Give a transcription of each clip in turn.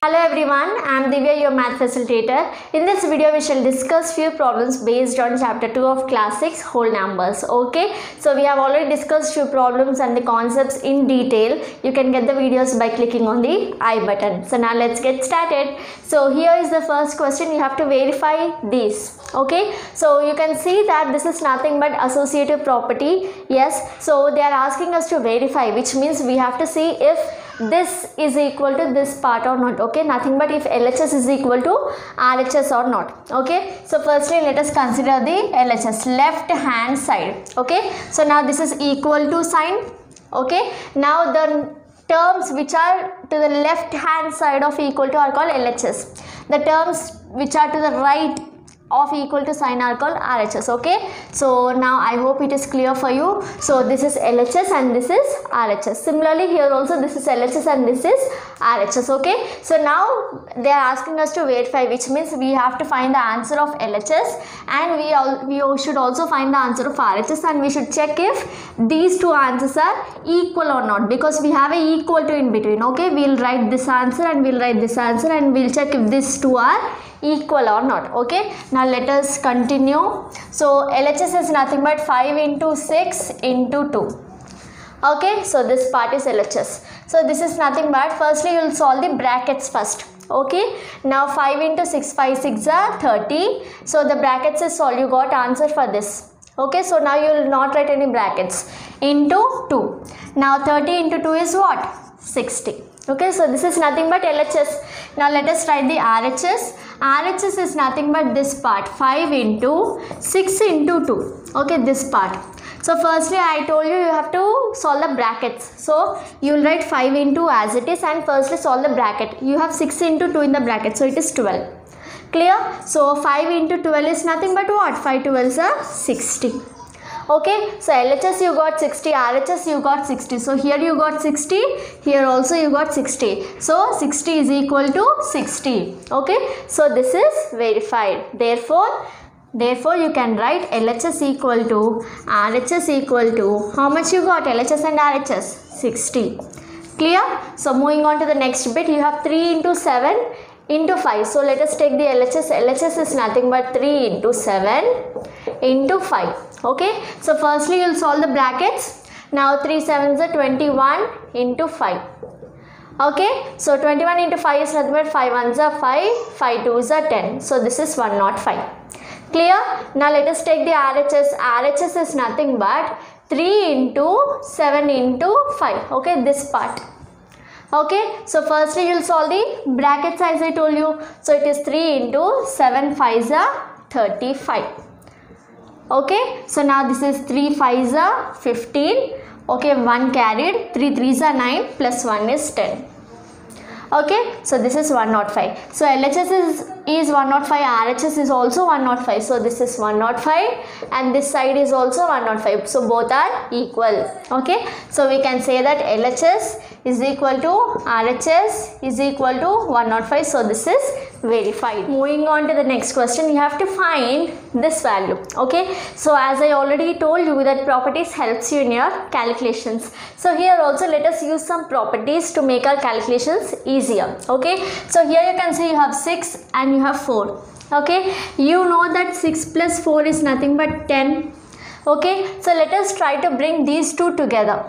Hello everyone, I am Divya, your math facilitator. In this video, we shall discuss few problems based on chapter 2 of class 6 whole numbers. Okay, so we have already discussed few problems and the concepts in detail. You can get the videos by clicking on the I button. So now let's get started. So here is the first question. You have to verify this. Okay, so you can see that this is nothing but associative property. Yes, so they are asking us to verify, which means we have to see if this is equal to this part or not. Okay, nothing but if LHS is equal to RHS or not. Okay, so firstly let us consider the LHS, left hand side. Okay, so now this is equal to sign. Okay, now the terms which are to the left hand side of equal to are called LHS. The terms which are to the right of equal to sign are called RHS. Okay, so now I hope it is clear for you. So this is LHS and this is RHS. Similarly here also this is LHS and this is RHS. Okay, so now they are asking us to verify, which means we have to find the answer of LHS and we should also find the answer of RHS, and we should check if these two answers are equal or not, because we have a equal to in between. Okay, we'll write this answer and we'll write this answer and we'll check if these two are equal or not. Okay, now let us continue. So LHS is nothing but 5 into 6 into 2. Okay, so this part is LHS. So this is nothing but, firstly you will solve the brackets first. Okay, now 5 into 6, 5 6 are 30. So the brackets is solved, you got answer for this. Okay, so now you will not write any brackets. Into 2. Now 30 into 2 is what? 60. Okay, so this is nothing but LHS. Now let us write the RHS. RHS is nothing but this part, 5 into 6 into 2. Okay, this part. So firstly I told you have to solve the brackets. So you will write 5 into as it is and firstly solve the bracket. You have 6 into 2 in the bracket, so it is 12. Clear? So 5 into 12 is nothing but what? 5 12s are 60. Okay, so LHS you got 60, RHS you got 60. So here you got 60, here also you got 60. So 60 is equal to 60. Okay, so this is verified. Therefore you can write LHS equal to RHS equal to, how much you got? LHS and RHS? 60. Clear? So moving on to the next bit, you have 3 into 7 into 5. So let us take the LHS. LHS is nothing but 3 into 7 into 5. Okay, so firstly you will solve the brackets. Now 3 7s are 21 into 5. Okay, so 21 into 5 is nothing but 5 1s are 5, 5 2s are 10. So this is 105. Clear? Now let us take the RHS. RHS is nothing but 3 into 7 into 5. Okay, this part. Okay, so firstly you will solve the brackets as I told you. So it is 3 into 7 5s are 35. Okay, so now this is 3 5s are 15. Okay, 1 carried, 3 3s are 9 plus 1 is 10. Okay, so this is 105. So LHS is 105, RHS is also 105. So this is 105 and this side is also 105. So both are equal. Okay, so we can say that LHS is equal to RHS is equal to 105. So this is verified. Moving on to the next question, you have to find this value. Okay, so as I already told you that properties helps you in your calculations. So here also let us use some properties to make our calculations easier. Okay, so here you can see you have 6 and you have 4. Okay, you know that 6 plus 4 is nothing but 10. Okay, so let us try to bring these two together.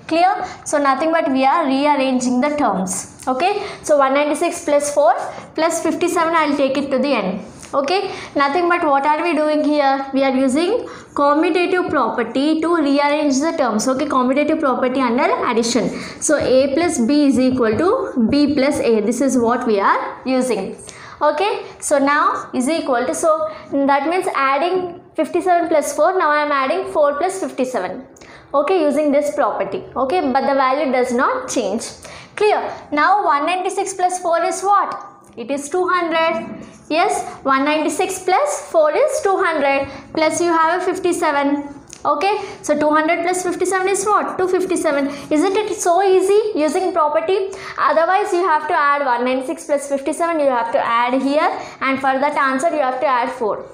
Clear? So nothing but we are rearranging the terms. Okay, so 196 plus 4 plus 57, I will take it to the end. Okay, nothing but what are we doing here? We are using commutative property to rearrange the terms. Okay, commutative property under addition. So A plus B is equal to B plus A. This is what we are using. Okay, so now is equal to, so that means adding 57 plus 4, now I am adding 4 plus 57. Okay, using this property. Okay, but the value does not change. Clear? Now 196 plus 4 is what? It is 200. Yes, 196 plus 4 is 200 plus you have a 57. Okay, so 200 plus 57 is what? 257. Isn't it so easy using property? Otherwise you have to add 196 plus 57, you have to add here, and for that answer you have to add 4.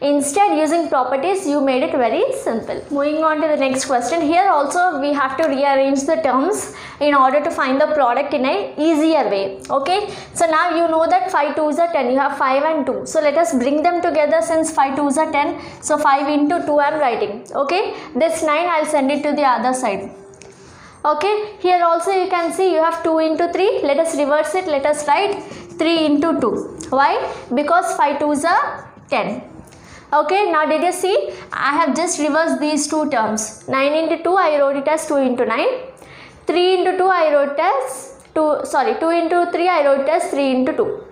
Instead, using properties, you made it very simple. Moving on to the next question. Here also we have to rearrange the terms in order to find the product in an easier way. Okay, so now you know that 5 2s are 10. You have 5 and 2. So let us bring them together since 5 2s are 10. So 5 into 2 I am writing. Okay, this 9 I will send it to the other side. Okay, here also you can see you have 2 into 3. Let us reverse it. Let us write 3 into 2. Why? Because 5 2s are 10. Okay, now did you see? I have just reversed these two terms. 9 into 2 I wrote it as 2 into 9. 3 into 2 I wrote as 2 into 3 I wrote as 3 into 2.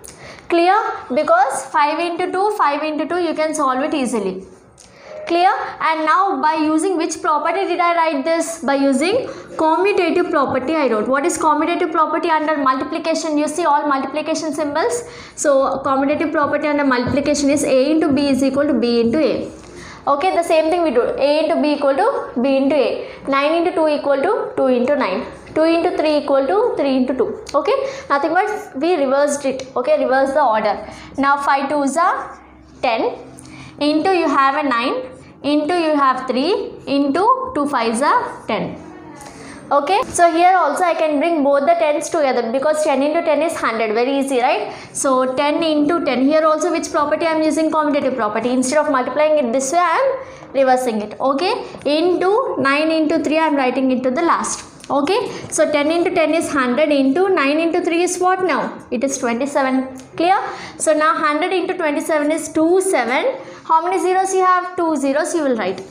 Clear? Because 5 into 2 you can solve it easily. Clear? And now by using which property did I write this? By using commutative property I wrote. What is commutative property? Under multiplication, you see all multiplication symbols. So commutative property under multiplication is A into B is equal to B into A. Okay, the same thing we do. A into B equal to B into A. 9 into 2 equal to 2 into 9. 2 into 3 equal to 3 into 2. Okay, nothing but we reversed it. Okay, reverse the order. Now 5 2s are 10. Into you have a 9. Into you have 3. Into 2 5s are 10. Okay, so here also I can bring both the 10s together because 10 into 10 is 100. Very easy, right? So 10 into 10. Here also which property I am using? Commutative property. Instead of multiplying it this way, I am reversing it. Okay, into 9 into 3 I am writing it to the last. Okay, so 10 into 10 is 100 into 9 into 3 is what now? It is 27. Clear? So now 100 into 27 is 27. How many zeros you have? 2 zeros you will write.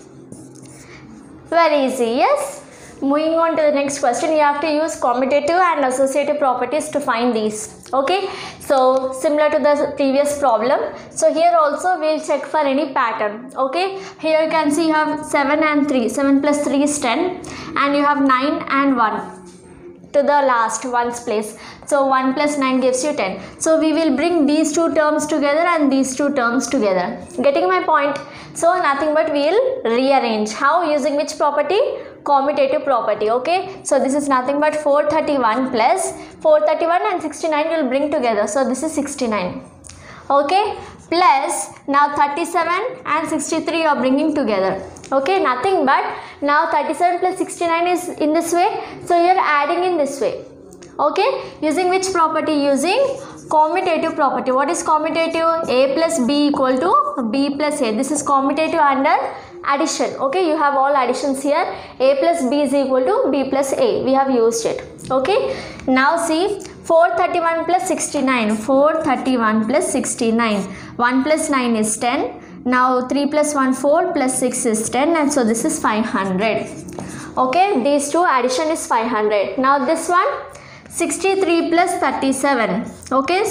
Very easy, yes? Moving on to the next question, you have to use commutative and associative properties to find these. Okay, so similar to the previous problem. So here also we will check for any pattern. Okay, here you can see you have 7 and 3. 7 plus 3 is 10 and you have 9 and 1 to the last ones place. So 1 plus 9 gives you 10. So we will bring these two terms together and these two terms together. Getting my point? So nothing but we will rearrange. How? Using which property? Commutative property. Okay, so this is nothing but 431 plus 431 and 69 will bring together. So this is 69. Okay, plus now 37 and 63 you are bringing together. Okay, nothing but now 37 plus 69 is in this way. So you are adding in this way. Okay, using which property? Using commutative property. What is commutative? A plus B equal to B plus A. This is commutative under addition. Okay, you have all additions here. A plus B is equal to B plus A. We have used it. Okay, now see 431 plus 69. 431 plus 69. 1 plus 9 is 10. Now 3 plus 1 4 plus 6 is 10 and so this is 500. Okay, these two addition is 500. Now this one 63 plus 37. Okay,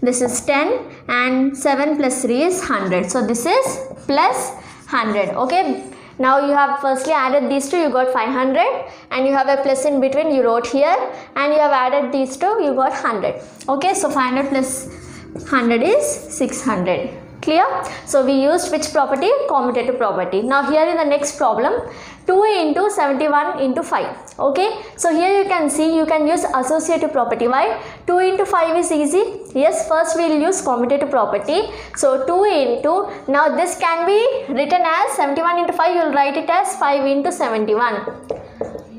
this is 10 and 7 plus 3 is 100. So this is plus 100. Okay, now you have firstly added these two, you got 500 and you have a plus in between, you wrote here, and you have added these two, you got 100. Okay, so 500 plus 100 is 600. Clear? So we used which property? Commutative property. Now here in the next problem, 2 into 71 into 5. Okay, so here you can see you can use associative property. Why? 2 into 5 is easy. Yes, first we will use commutative property. So 2 into, now this can be written as 71 into 5, you will write it as 5 into 71.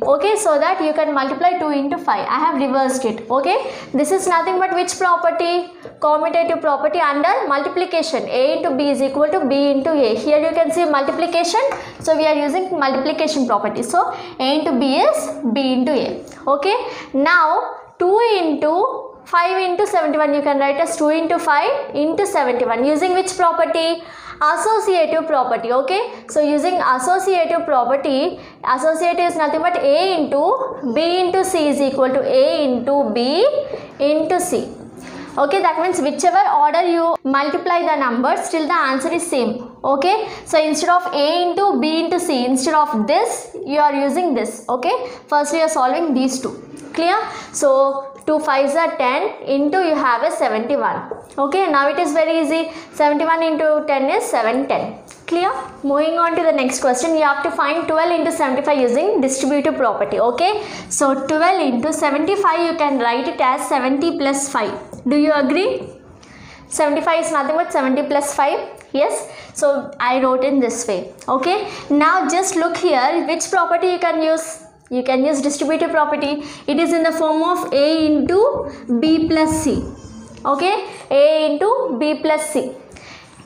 Okay, so that you can multiply 2 into 5. I have reversed it. Okay, this is nothing but which property? Commutative property under multiplication. A into B is equal to B into A. Here you can see multiplication. So we are using multiplication property. So A into B is B into A. Okay, now 2 into 5 into 71 you can write as 2 into 5 into 71. Using which property? Associative property. Okay, so using associative property, associative is nothing but A into B into C is equal to A into B into C. Okay, that means whichever order you multiply the numbers, still the answer is same. Okay, so instead of A into B into C, instead of this you are using this. Okay, firstly you are solving these two. Clear? So 2 5s are 10 into you have a 71. Okay, now it is very easy. 71 into 10 is 710. Clear? Moving on to the next question, you have to find 12 into 75 using distributive property. Okay, so 12 into 75 you can write it as 70 plus 5. Do you agree? 75 is nothing but 70 plus 5. Yes, so I wrote in this way. Okay, now just look here, which property you can use? You can use distributive property. It is in the form of A into B plus C. Okay, A into B plus C.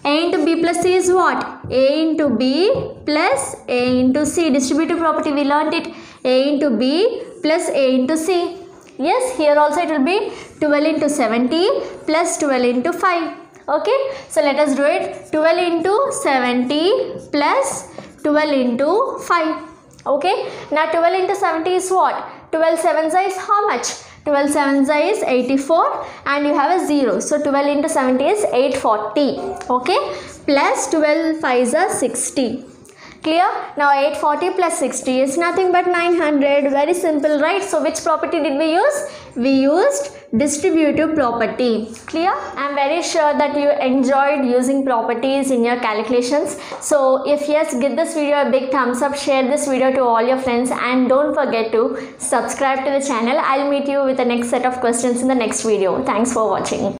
A into B plus C is what? A into B plus A into C. Distributive property, we learnt it. A into B plus A into C. Yes, here also it will be 12 into 70 plus 12 into 5. Okay, so let us do it. 12 into 70 plus 12 into 5. Okay, now 12 into 70 is what? 12 sevens is how much? 12 sevens is 84 and you have a 0. So 12 into 70 is 840. Okay, plus 12 5s are 60. Clear? Now 840 plus 60 is nothing but 900. Very simple, right? So which property did we use? We used distributive property. Clear? I am very sure that you enjoyed using properties in your calculations. So if yes, give this video a big thumbs up, share this video to all your friends, and don't forget to subscribe to the channel. I'll meet you with the next set of questions in the next video. Thanks for watching.